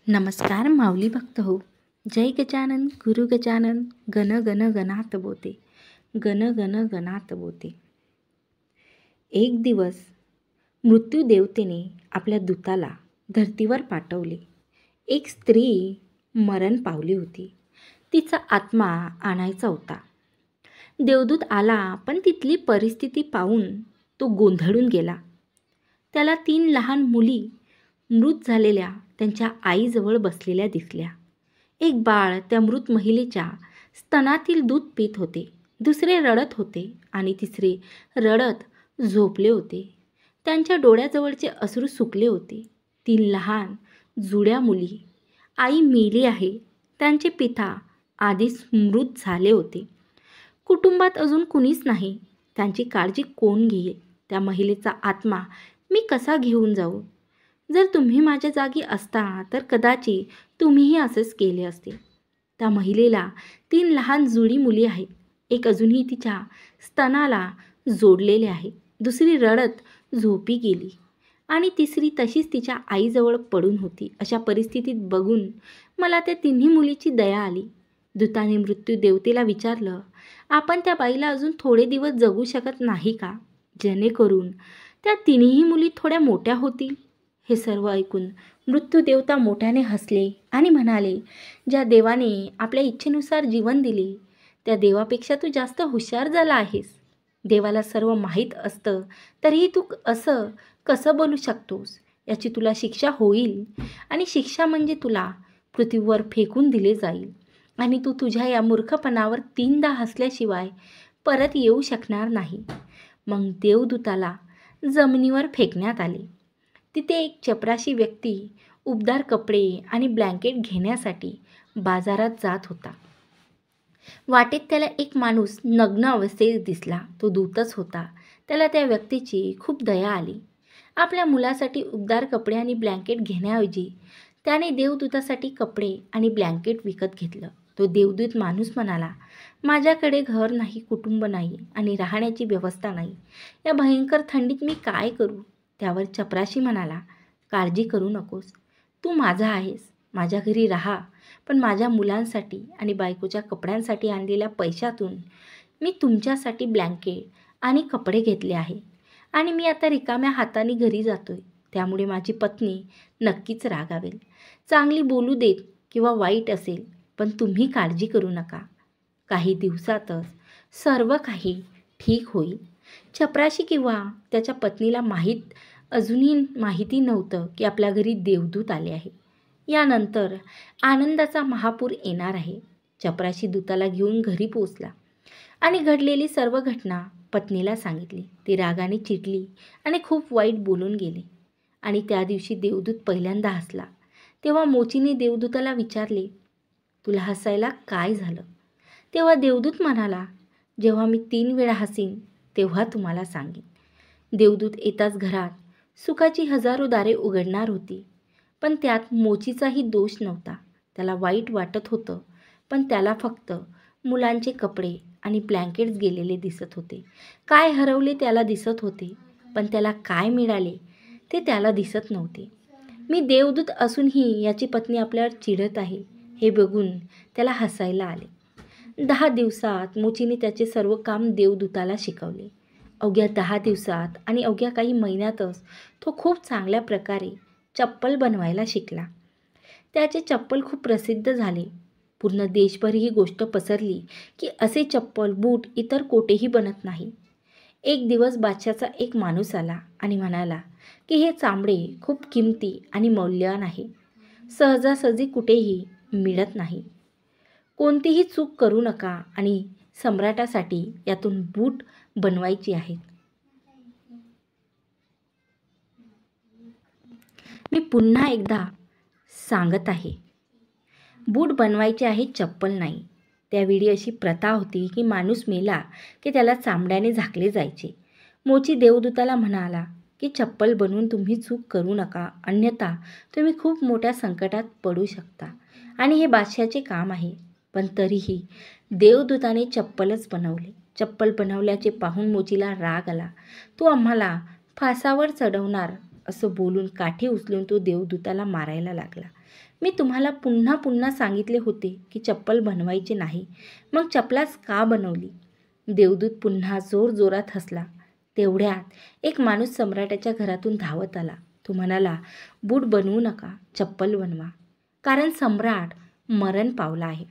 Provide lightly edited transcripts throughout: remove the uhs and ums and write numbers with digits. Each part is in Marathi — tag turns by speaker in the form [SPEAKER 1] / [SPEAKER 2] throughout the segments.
[SPEAKER 1] नमस्कार माऊली भक्त हो. जय गजानन गुरु गजानन गण गण गणात बोते, गण गण गणात बोते. एक दिवस मृत्यूदेवतेने आपल्या दूताला धर्तीवर पाठवले. एक स्त्री मरण पावली होती. तिचा आत्मा आणायचा होता. देवदूत आला, पण तिथली परिस्थिती पाहून तो गोंधळून गेला. त्याला 3 लहान मुली मृत झालेल्या त्यांच्या आईजवळ बसलेल्या दिसल्या. एक बाळ त्या मृत महिलेच्या स्तनातील दूध पित होते, दुसरे रडत होते आणि तिसरे रडत झोपले होते. त्यांच्या डोळ्याजवळचे अश्रू सुकले होते. 3 लहान जुड्या मुली. आई मेली आहे, त्यांचे पिता आधीच मृत झाले होते. कुटुंबात अजून कुणीच नाही. त्यांची काळजी कोण घेईल? त्या महिलेचा आत्मा मी कसा घेऊन जाऊ? जर तुम्ही माझ्या जागी असता तर कदाचित तुम्हीही असेच केले असते. त्या महिलेला 3 लहान जुळी मुली आहेत. एक अजूनही तिच्या स्तनाला जोडलेले आहे, दुसरी रडत झोपी गेली आणि तिसरी तशीच तिच्या आईजवळ पडून होती. अशा परिस्थितीत बघून मला त्या 3ही मुलीची दया आली. दूताने मृत्यू देवतेला विचारलं, आपण त्या बाईला अजून थोडे दिवस जगू शकत नाही का, जेणेकरून त्या 3ही मुली थोड्या मोठ्या होतील? हे सर्व ऐकून मृत्यूदेवता मोठ्याने हसले आणि म्हणाले, ज्या देवाने आपल्या इच्छेनुसार जीवन दिले त्या देवापेक्षा तू जास्त हुशार झाला आहेस. देवाला सर्व माहीत असतं तरीही तू असं कसं बोलू शकतोस? याची तुला शिक्षा होईल आणि शिक्षा म्हणजे तुला पृथ्वीवर फेकून दिले जाईल आणि तू तुझ्या या मूर्खपणावर 3दा हसल्याशिवाय परत येऊ शकणार नाही. मग देवदूताला जमिनीवर फेकण्यात आले. तिथे एक चपराशी व्यक्ती उबदार कपडे आणि ब्लँकेट घेण्यासाठी बाजारात जात होता. वाटेत त्याला एक माणूस नग्न अवस्थेत दिसला. तो दूतच होता. त्याला त्या व्यक्तीची खूप दया आली. आपल्या मुलासाठी उबदार कपडे आणि ब्लँकेट घेण्याऐवजी त्याने देवदूतासाठी कपडे आणि ब्लँकेट विकत घेतलं. तो देवदूत माणूस म्हणाला, माझ्याकडे घर नाही, कुटुंब नाही आणि राहण्याची व्यवस्था नाही. या भयंकर थंडीत मी काय करू? त्यावर चपराशी म्हणाला, काळजी करू नकोस, तू माझा आहेस. माझ्या घरी राहा, पण माझ्या मुलांसाठी आणि बायकोच्या कपड्यांसाठी आणलेल्या पैशातून मी तुमच्यासाठी ब्लँकेट आणि कपडे घेतले आहे आणि मी आता रिकाम्या हाताने घरी जातोय. त्यामुळे माझी पत्नी नक्कीच रागावेल. चांगली बोलू देत किंवा वाईट असेल, पण तुम्ही काळजी करू नका. काही दिवसातच सर्व काही ठीक होईल. चपराशी किंवा त्याच्या पत्नीला अजूनही माहिती नव्हतं की आपल्या घरी देवदूत आले आहे. यानंतर आनंदाचा महापूर येणार आहे. चपराशी दूताला घेऊन घरी पोचला आणि घडलेली सर्व घटना पत्नीला सांगितली. ती रागाने चिडली आणि खूप वाईट बोलून गेली आणि त्या दिवशी देवदूत पहिल्यांदा हसला. तेव्हा मोचीने देवदूताला विचारले, तुला हसायला काय झालं? तेव्हा देवदूत म्हणाला, जेव्हा मी 3 वेळा हसीन तेव्हा तुम्हाला सांगेन. देवदूत येताच घरात सुखाची हजारो दारे उघडणार होती, पण त्यात मोचीचाही दोष नव्हता. त्याला वाईट वाटत होतं, पण त्याला फक्त मुलांचे कपडे आणि ब्लँकेट्स गेलेले दिसत होते. काय हरवले त्याला दिसत होते, पण त्याला काय मिळाले ते त्याला दिसत नव्हते. मी देवदूत असूनही याची पत्नी आपल्यावर चिडत आहे हे बघून त्याला हसायला आले. 10 दिवसात मोचीने त्याचे सर्व काम देवदूताला शिकवले. अवघ्या 10 दिवसात आणि अवघ्या काही महिन्यातच तो खूप चांगल्या प्रकारे चप्पल बनवायला शिकला. त्याचे चप्पल खूप प्रसिद्ध झाले. पूर्ण देशभर ही गोष्ट पसरली की असे चप्पल, बूट इतर कोठेही बनत नाही. एक दिवस बादशाचा एक माणूस आला आणि म्हणाला की हे चामडे खूप किमती आणि मौल्यवान आहे. सहजासहजी कुठेही मिळत नाही. कोणतीही चूक करू नका आणि सम्राटासाठी यातून बूट बनवायची आहेत. मी पुन्हा एकदा सांगत आहे, बूट बनवायचे आहे, चप्पल नाही. त्यावेळी अशी प्रथा होती की माणूस मेला की त्याला चामड्याने झाकले जायचे. मोची देवदूताला म्हणाला की चप्पल बनवून तुम्ही चूक करू नका, अन्यथा तुम्ही खूप मोठ्या संकटात पडू शकता आणि हे बादशाचे काम आहे. पण तरीही देवदूताने चप्पलच बनवले. चप्पल बनवल्याचे पाहून मोचीला राग आला. तू आम्हाला फासावर चढवणार असं बोलून काठी उचलून तो देवदूताला मारायला लागला. मी तुम्हाला पुन्हा पुन्हा सांगितले होते की चप्पल बनवायची नाही, मग चपलाच का बनवली? देवदूत पुन्हा जोरजोरात हसला. तेवढ्यात एक माणूस सम्राटाच्या घरातून धावत आला. तो म्हणाला, बूट बनवू नका, चप्पल बनवा, कारण सम्राट मरण पावला आहे.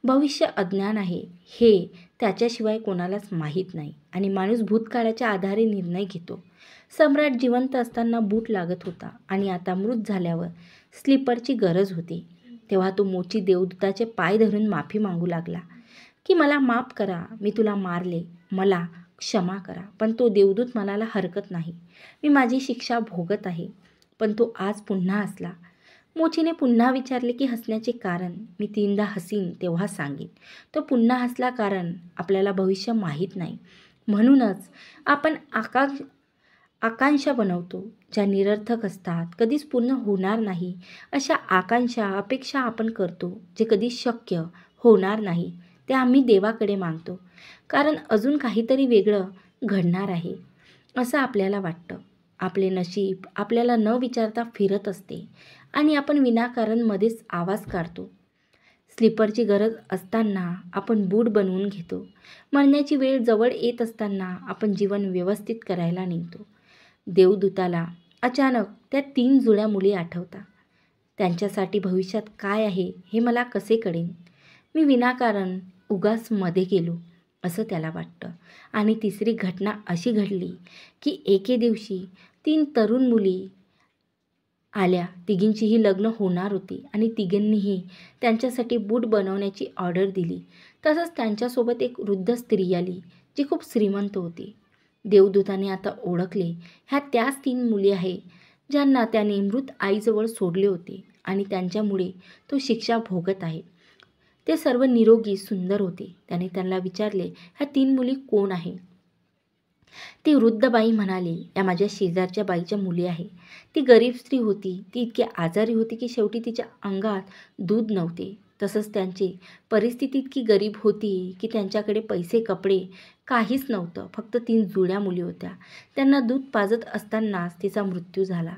[SPEAKER 1] भविष्य अज्ञान आहे हे त्याच्याशिवाय कोणालाच माहीत नाही आणि माणूस भूतकाळाच्या आधारे निर्णय घेतो. सम्राट जिवंत असताना बूट लागत होता आणि आता मृत झाल्यावर स्लीपरची गरज होती. तेव्हा तो मोची देवदूताचे पाय धरून माफी मागू लागला की मला माफ करा, मी तुला मारले, मला क्षमा करा. पण तो देवदूत म्हणाला, हरकत नाही, मी माझी शिक्षा भोगत आहे. पण तो आज पुन्हा हसला. मोचीने पुन्हा विचारले की हसण्याचे कारण? मी 3दा हसीन तेव्हा सांगेन. तो पुन्हा हसला, कारण आपल्याला भविष्य माहीत नाही. म्हणूनच आपण आकांक्षा बनवतो ज्या निरर्थक असतात, कधीच पूर्ण होणार नाही. अशा आकांक्षा, अपेक्षा आपण करतो जे कधी शक्य होणार नाही. ते आम्ही देवाकडे मागतो, कारण अजून काहीतरी वेगळं घडणार आहे असं आपल्याला वाटतं. आपले नशीब आपल्याला न विचारता फिरत असते आणि आपण विनाकारण मध्येच आवाज काढतो. स्लीपरची गरज असताना आपण बूट बनवून घेतो. मरण्याची वेळ जवळ येत असताना आपण जीवन व्यवस्थित करायला निघतो. देवदूताला अचानक त्या 3 जुळ्या मुली आठवतात. त्यांच्यासाठी भविष्यात काय आहे हे मला कसे कळेन? मी विनाकारण उगाच मध्ये गेलो असं त्याला वाटतं. आणि तिसरी घटना अशी घडली की एके दिवशी 3 तरुण मुली आल्या. तिघींचीही लग्न होणार होती आणि तिघींनीही त्यांच्यासाठी बूट बनवण्याची ऑर्डर दिली. तसंच त्यांच्यासोबत एक वृद्ध स्त्री आली जी खूप श्रीमंत होती. देवदूताने आता ओळखले, ह्या त्याच 3 मुली आहे ज्यांना त्याने मृत आईजवळ सोडले होते आणि त्यांच्यामुळे तो शिक्षा भोगत आहे. ते सर्व निरोगी, सुंदर होते. त्याने त्यांना विचारले, ह्या 3 मुली कोण आहे? ती वृद्ध बाई म्हणाली, या माझ्या शेजारच्या बाईच्या मुली आहे. ती गरीब स्त्री होती. ती इतकी आजारी होती की शेवटी तिच्या अंगात दूध नव्हते. तसंच त्यांची परिस्थिती इतकी गरीब होती की त्यांच्याकडे पैसे, कपडे काहीच नव्हतं. फक्त 3 जुळ्या मुली होत्या. त्यांना दूध पाजत असतानाच तिचा मृत्यू झाला.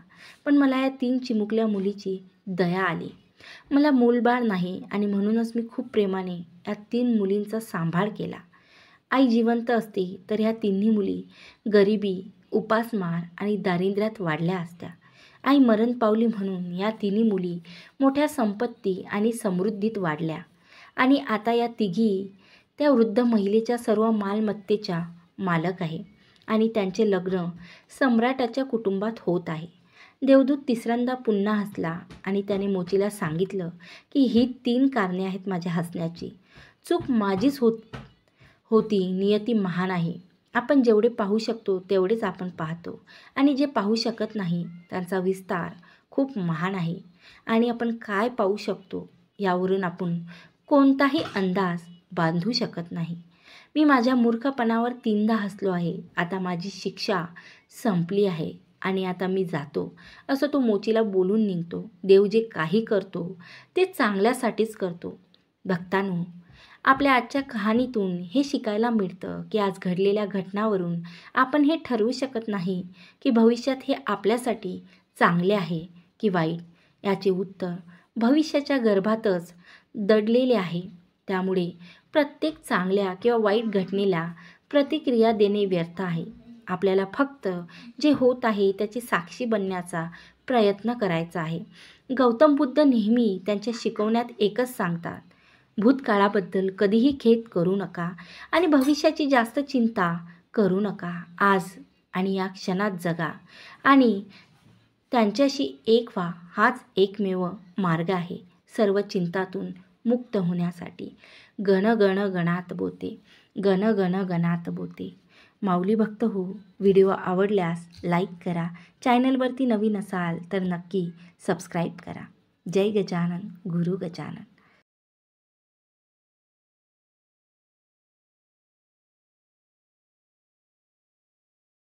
[SPEAKER 1] पण मला या 3 चिमुकल्या मुलीची दया आली. मला मूलबाळ नाही आणि म्हणूनच मी खूप प्रेमाने या 3 मुलींचा सांभाळ केला. आई जिवंत असती तर ह्या 3ही मुली गरिबी, उपासमार आणि दारिद्र्यात वाढल्या असत्या. आई मरण पावली म्हणून या 3ही मुली मोठ्या संपत्ती आणि समृद्धीत वाढल्या आणि आता या तिघी त्या वृद्ध महिलेच्या सर्व मालमत्तेच्या मालक आहे आणि त्यांचे लग्न सम्राटाच्या कुटुंबात होत आहे. देवदूत तिसऱ्यांदा पुन्हा हसला आणि त्याने मोचीला सांगितलं की ही 3 कारणे आहेत माझ्या हसण्याची. चूक माझीच होती. नियती महान आहे. आपण जेवढे पाहू शकतो तेवढेच आपण पाहतो आणि जे पाहू शकत नाही त्यांचा विस्तार खूप महान आहे. आणि आपण काय पाहू शकतो यावरून आपण कोणताही अंदाज बांधू शकत नाही. मी माझ्या मूर्खपणावर 3दा हसलो आहे. आता माझी शिक्षा संपली आहे आणि आता मी जातो, असं तो मोचीला बोलून निघतो. देव जे काही करतो ते चांगल्यासाठीच करतो. भक्तांनो, आपल्या आजच्या कहाणीतून हे शिकायला मिळतं की आज घडलेल्या घटनांवरून आपण हे ठरवू शकत नाही की भविष्यात हे आपल्यासाठी चांगले आहे की वाईट. याचे उत्तर भविष्याच्या गर्भातच दडलेले आहे. त्यामुळे प्रत्येक चांगल्या किंवा वाईट घटनेला प्रतिक्रिया देणे व्यर्थ आहे. आपल्याला फक्त जे होत आहे त्याची साक्षी बनण्याचा प्रयत्न करायचा आहे. गौतम बुद्ध नेहमी त्यांच्या शिकवण्यात एकच सांगतात, भूतकाळाबद्दल कधीही खेद करू नका आणि भविष्याची जास्त चिंता करू नका. आज आणि या क्षणात जगा आणि त्यांच्याशी एक व्हा. हाच एकमेव मार्ग आहे सर्व चिंतातून मुक्त होण्यासाठी. गण गण गणात बोते, गण गण गणात बोते. माऊली भक्त हो. व्हिडिओ आवडल्यास लाईक करा. चॅनलवरती नवीन असाल तर नक्की सबस्क्राईब करा. जय गजानन, गुरु गजानन.